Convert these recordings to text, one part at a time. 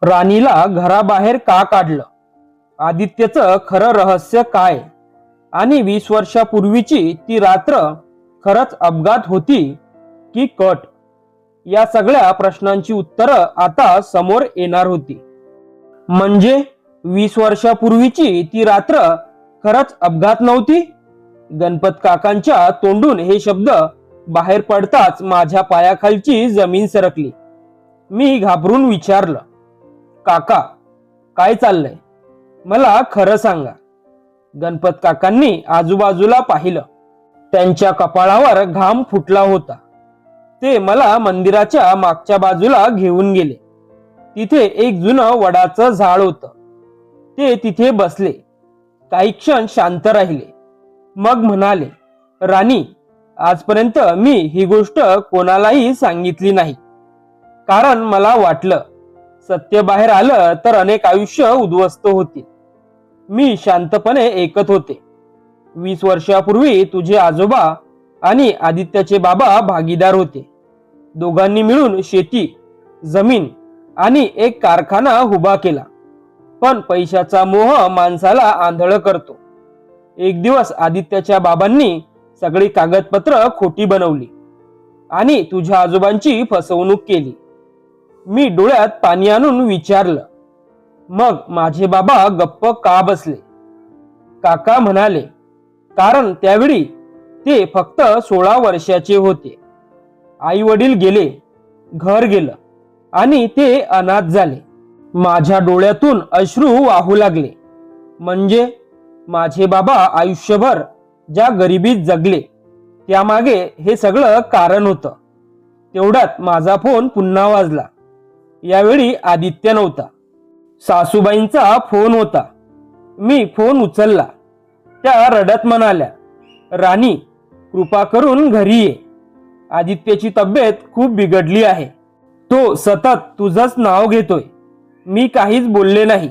राणीला घराबाहेर का काढलं? आदित्यचं खरं रहस्य काय? आणि 20 वर्षापूर्वीची ती रात्र खरंच अपघात होती की कट? या सगळ्या प्रश्नांची उत्तरं आता समोर येणार होती. म्हणजे 20 वर्षापूर्वीची ती रात्र खरंच अपघात नव्हती? गणपत काकांच्या तोंडून हे शब्द बाहेर पडताच माझ्या पायाखालची जमीन सरकली. मी घाबरून विचारलं, काका, काय चाललंय? मला खरं सांगा. गणपत काकांनी आजूबाजूला पाहिलं. त्यांच्या कपाळावर घाम फुटला होता. ते मला मंदिराच्या मागच्या बाजूला घेऊन गेले. तिथे एक जुनं वडाचं झाड होतं. ते तिथे बसले. काही क्षण शांत राहिले. मग म्हणाले, राणी, आजपर्यंत मी ही गोष्ट कोणालाही सांगितली नाही. कारण मला वाटलं सत्य बाहेर आलं तर अनेक आयुष्य उद्ध्वस्त होतील. मी शांतपणे ऐकत होते. 20 वर्षापूर्वी तुझे आजोबा आणि आदित्यचे बाबा भागीदार होते. दोघांनी मिळून शेती, जमीन आणि एक कारखाना उभा केला. पण पैशाचा मोह माणसाला आंधळ करतो. एक दिवस आदित्यच्या बाबांनी सगळी कागदपत्र खोटी बनवली आणि तुझ्या आजोबांची फसवणूक केली. मी डोळ्यात पाणी आणून विचारलं, मग माझे बाबा गप्प का बसले? काका म्हणाले, कारण त्यावेळी ते फक्त 16 वर्षाचे होते. आई वडील गेले, घर गेलं आणि ते अनाथ झाले. माझ्या डोळ्यातून अश्रू वाहू लागले. म्हणजे माझे बाबा आयुष्यभर ज्या गरिबीत जगले त्यामागे हे सगळं कारण होतं. तेवढ्यात माझा फोन पुन्हा वाजला. यावेळी आदित्य नव्हता. सासूबाईंचा फोन होता. मी फोन उचलला. त्या रडत म्हणाल्या, राणी, कृपा करून घरी ये. आदित्यची तब्येत खूप बिघडली आहे. तो सतत तुझंच नाव घेतोय. मी काहीच बोलले नाही.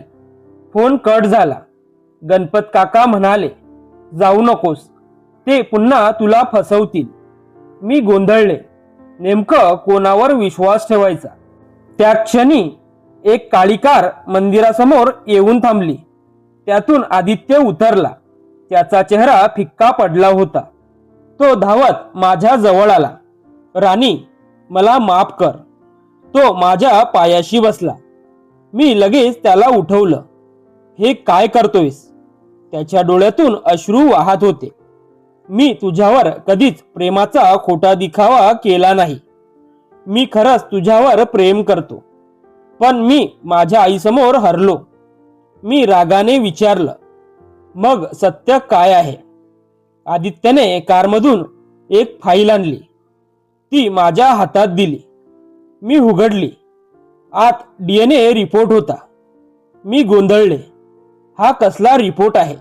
फोन कट झाला. गणपत काका म्हणाले, जाऊ नकोस, ते पुन्हा तुला फसवतील. मी गोंधळले. नेमकं कोणावर विश्वास ठेवायचा? त्या क्षणी एक काळी कार मंदिरासमोर येऊन थांबली. त्यातून आदित्य उतरला. त्याचा चेहरा फिक्का पडला होता. तो धावत माझ्या जवळ आला. राणी, मला माफ कर. तो माझ्या पायाशी बसला. मी लगेच त्याला उठवलं. हे काय करतोयस? त्याच्या डोळ्यातून अश्रू वाहत होते. मी तुझ्यावर कधीच प्रेमाचा खोटा दिखावा केला नाही. मी खरंच तुझ्यावर प्रेम करतो. पण मी माझ्या आईसमोर हरलो. मी रागाने विचारलं, मग सत्य काय आहे? आदित्यने कारमधून एक फाईल आणली. ती माझ्या हातात दिली. मी उघडली. आत DNA रिपोर्ट होता. मी गोंधळले. हा कसला रिपोर्ट आहे?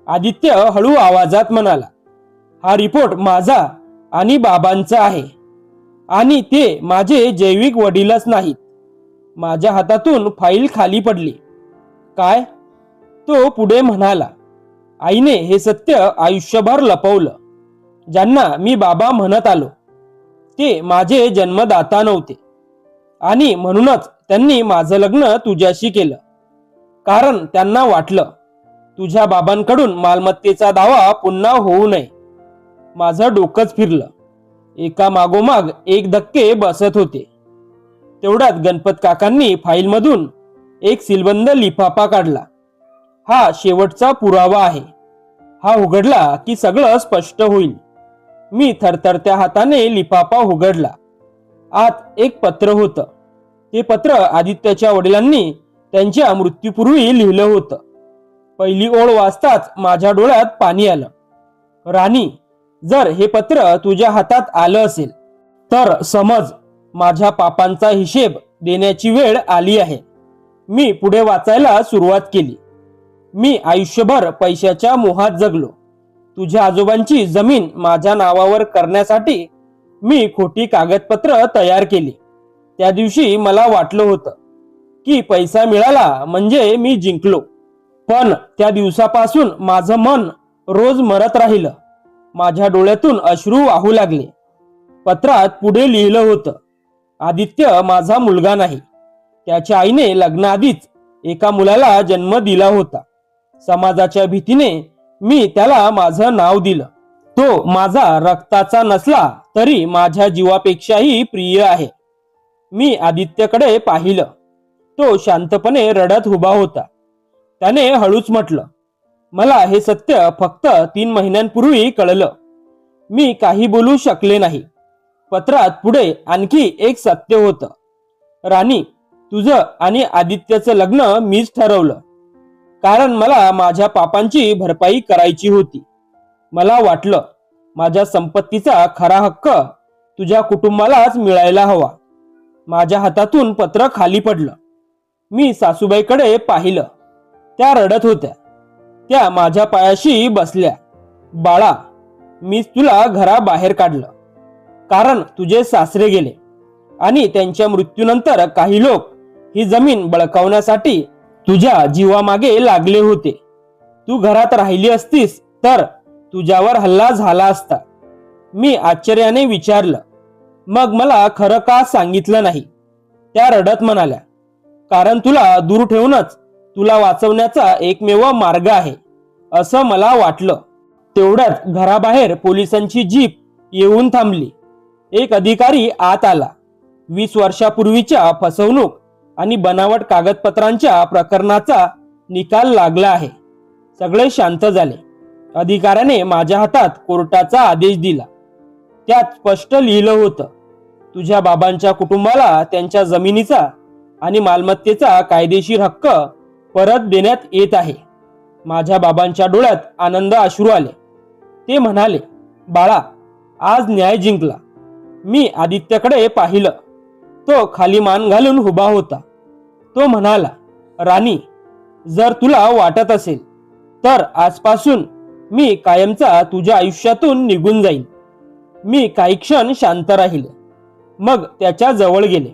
आदित्य हळू आवाजात म्हणाला, हा रिपोर्ट माझा आणि बाबांचा आहे. आणि ते माझे जैविक वडीलच नाहीत. माझ्या हातातून फाईल खाली पडली. काय? तो पुढे म्हणाला, आईने हे सत्य आयुष्यभर लपवलं. ज्यांना मी बाबा म्हणत आलो ते माझे जन्मदाता नव्हते. आणि म्हणूनच त्यांनी माझं लग्न तुझ्याशी केलं. कारण त्यांना वाटलं तुझ्या बाबांकडून मालमत्तेचा दावा पुन्हा होऊ नये. माझं डोकंच फिरलं. एका मागोमाग एक धक्के बसत होते. तेवढ्यात गणपत काकांनी फाईलमधून एक सीलबंद लिफाफा काढला. हा शेवटचा पुरावा आहे. हा उघडला की सगळं स्पष्ट होईल. मी थरथरत्या हाताने लिफाफा उघडला. आत एक पत्र होतं. ते पत्र आदित्यच्या वडिलांनी त्यांच्या मृत्यूपूर्वी लिहिलं होतं. पहिली ओळ वाचताच माझ्या डोळ्यात पाणी आलं. राणी, जर हे पत्र तुझ्या हातात आलं असेल तर समज माझ्या पापांचा हिशेब देण्याची वेळ आली आहे. मी पुढे वाचायला सुरुवात केली. मी आयुष्यभर पैशाच्या मोहात जगलो. तुझ्या आजोबांची जमीन माझ्या नावावर करण्यासाठी मी खोटी कागदपत्र तयार केली. त्या दिवशी मला वाटलं होतं की पैसा मिळाला म्हणजे मी जिंकलो. पण त्या दिवसापासून माझं मन रोज मरत राहिलं. माझ्या डोळ्यातून अश्रू वाहू लागले. पत्रात पुढे लिहिलं होतं, आदित्य माझा मुलगा नाही. त्याच्या आईने लग्नाआधीच एका मुलाला जन्म दिला होता. समाजाच्या भीतीने मी त्याला माझं नाव दिलं. तो माझा रक्ताचा नसला तरी माझ्या जीवापेक्षाही प्रिय आहे. मी आदित्यकडे पाहिलं. तो शांतपणे रडत उभा होता. त्याने हळूच म्हटलं, मला हे सत्य फक्त 3 महिन्यांपूर्वी कळलं. मी काही बोलू शकले नाही. पत्रात पुढे आणखी एक सत्य होतं. राणी, तुझं आणि आदित्यचं लग्न मीच ठरवलं, कारण मला माझ्या पापांची भरपाई करायची होती. मला वाटलं माझ्या संपत्तीचा खरा हक्क तुझ्या कुटुंबालाच मिळायला हवा. माझ्या हातातून पत्र खाली पडलं. मी सासूबाईकडे पाहिलं. त्या रडत होत्या. त्या माझ्या पायाशी बसल्या. बाळा, मीच तुला घराबाहेर काढलं, कारण तुझे सासरे गेले आणि त्यांच्या मृत्यूनंतर काही लोक ही जमीन बळकावण्यासाठी तुझ्या जीवामागे लागले होते. तू घरात राहिली असतीस तर तुझ्यावर हल्ला झाला असता. मी आश्चर्याने विचारलं, मग मला खरं का सांगितलं नाही? त्या रडत म्हणाल्या, कारण तुला दूर ठेवूनच तुला वाचवण्याचा एकमेव मार्ग आहे असं मला वाटलं. तेवढ्यात घराबाहेर पोलिसांची जीप येऊन थांबली. एक अधिकारी आत आला. 20 वर्षापूर्वीच्या फसवणूक आणि बनावट कागदपत्रांच्या प्रकरणाचा निकाल लागला आहे. सगळे शांत झाले. अधिकाऱ्याने माझ्या हातात कोर्टाचा आदेश दिला. त्यात स्पष्ट लिहिलं होतं, तुझ्या बाबांच्या कुटुंबाला त्यांच्या जमिनीचा आणि मालमत्तेचा कायदेशीर हक्क परत देण्यात येत आहे. माझ्या बाबांच्या डोळ्यात आनंद अश्रू आले. ते म्हणाले, बाळा, आज न्याय जिंकला. मी आदित्यकडे पाहिलं. तो खाली मान घालून उभा होता. तो म्हणाला, राणी, जर तुला वाटत असेल तर आजपासून मी कायमचा तुझ्या आयुष्यातून निघून जाईन. मी काही क्षण शांत राहिले. मग त्याच्या जवळ गेले.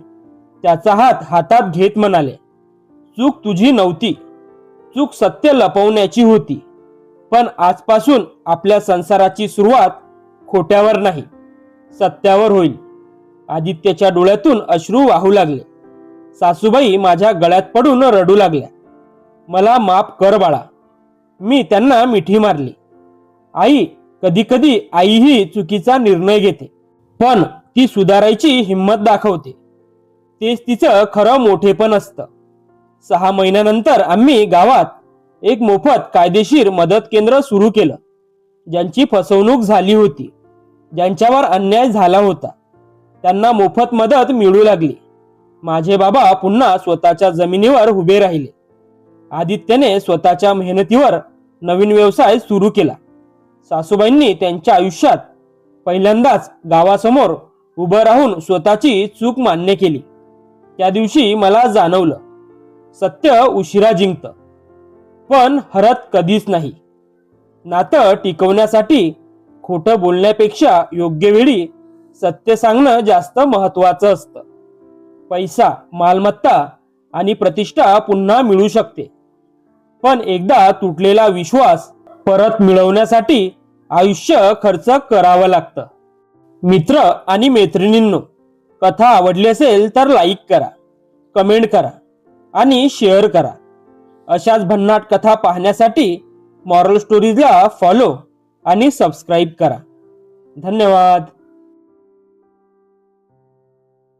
त्याचा हात हातात घेत म्हणाले, चूक तुझी नव्हती. चूक सत्य लपवण्याची होती. पण आजपासून आपल्या संसाराची सुरुवात खोट्यावर नाही, सत्यावर होईल. आदित्यच्या डोळ्यातून अश्रू वाहू लागले. सासूबाई माझ्या गळ्यात पडून रडू लागल्या. मला माफ कर बाळा. मी त्यांना मिठी मारली. आई, कधी कधी आईही चुकीचा निर्णय घेते, पण ती सुधारायची हिंमत दाखवते. तेच तिचं खरं मोठेपण असतं. 6 महिन्यानंतर आम्ही गावात एक मोफत कायदेशीर मदत केंद्र सुरू केलं. ज्यांची फसवणूक झाली होती, ज्यांच्यावर अन्याय झाला होता, त्यांना मोफत मदत मिळू लागली. माझे बाबा पुन्हा स्वतःच्या जमिनीवर उभे राहिले. आदित्यने स्वतःच्या मेहनतीवर नवीन व्यवसाय सुरू केला. सासूबाईंनी त्यांच्या आयुष्यात पहिल्यांदाच गावासमोर उभं राहून स्वतःची चूक मान्य केली. त्या दिवशी मला जाणवलं, सत्य उशिरा जिंकतं, पण हरत कधीच नाही. नातं टिकवण्यासाठी खोटं बोलण्यापेक्षा योग्य वेळी सत्य सांगणं जास्त महत्वाचं असतं. पैसा, मालमत्ता आणि प्रतिष्ठा पुन्हा मिळू शकते, पण एकदा तुटलेला विश्वास परत मिळवण्यासाठी आयुष्य खर्च करावं लागतं. मित्र आणि मैत्रिणींनो, कथा आवडली असेल तर लाईक करा, कमेंट करा आणि शेअर करा. अशाच भन्नाट कथा पाहण्यासाठी मॉरल स्टोरीजला फॉलो आणि सबस्क्राईब करा. धन्यवाद.